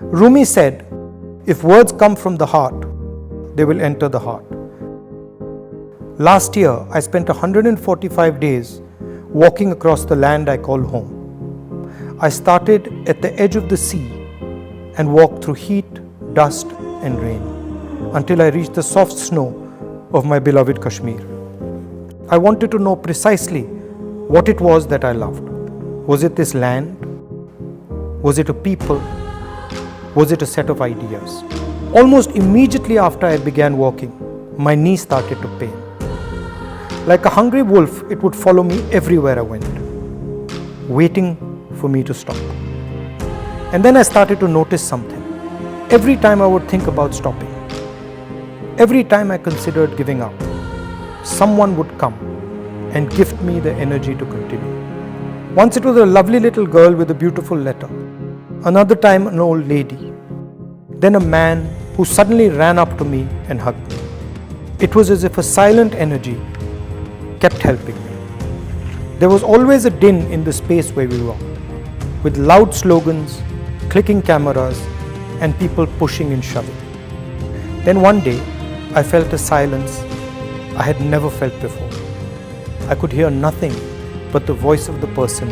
Rumi said, if words come from the heart, they will enter the heart. Last year, I spent 145 days walking across the land I call home. I started at the edge of the sea and walked through heat, dust and rain until I reached the soft snow of my beloved Kashmir. I wanted to know precisely what it was that I loved. Was it this land? Was it a people? Was it a set of ideas? Almost immediately after I began walking, my knee started to pain. Like a hungry wolf, it would follow me everywhere I went, waiting for me to stop. And then I started to notice something. Every time I would think about stopping, every time I considered giving up, someone would come and gift me the energy to continue. Once it was a lovely little girl with a beautiful letter. Another time an old lady. Then a man who suddenly ran up to me and hugged me. It was as if a silent energy kept helping me. There was always a din in the space where we walked, with loud slogans, clicking cameras, and people pushing and shoving. Then one day, I felt a silence I had never felt before. I could hear nothing but the voice of the person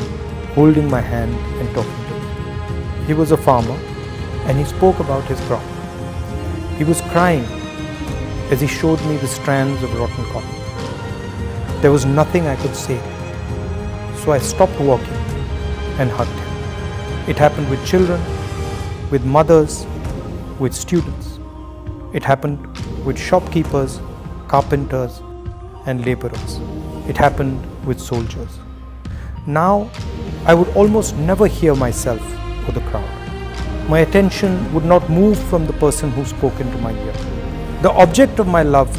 holding my hand and talking to me. He was a farmer and he spoke about his crop. He was crying as he showed me the strands of rotten cotton. There was nothing I could say, so I stopped walking and hugged him. It happened with children, with mothers, with students. It happened with shopkeepers, carpenters, and laborers. It happened with soldiers. Now, I would almost never hear myself or the crowd. My attention would not move from the person who spoke into my ear. The object of my love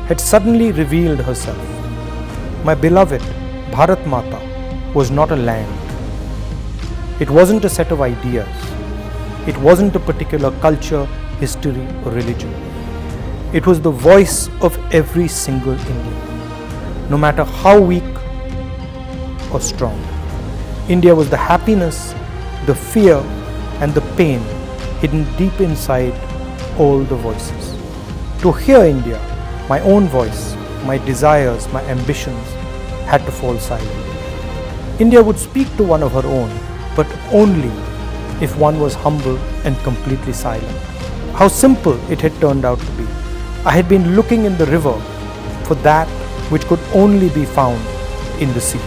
had suddenly revealed herself. My beloved Bharat Mata was not a land. It wasn't a set of ideas. It wasn't a particular culture, history, or religion. It was the voice of every single Indian, no matter how weak or strong. India was the happiness, the fear, and the pain hidden deep inside all the voices. To hear India, my own voice, my desires, my ambitions had to fall silent. India would speak to one of her own, but only if one was humble and completely silent. How simple it had turned out to be. I had been looking in the river for that which could only be found in the sea.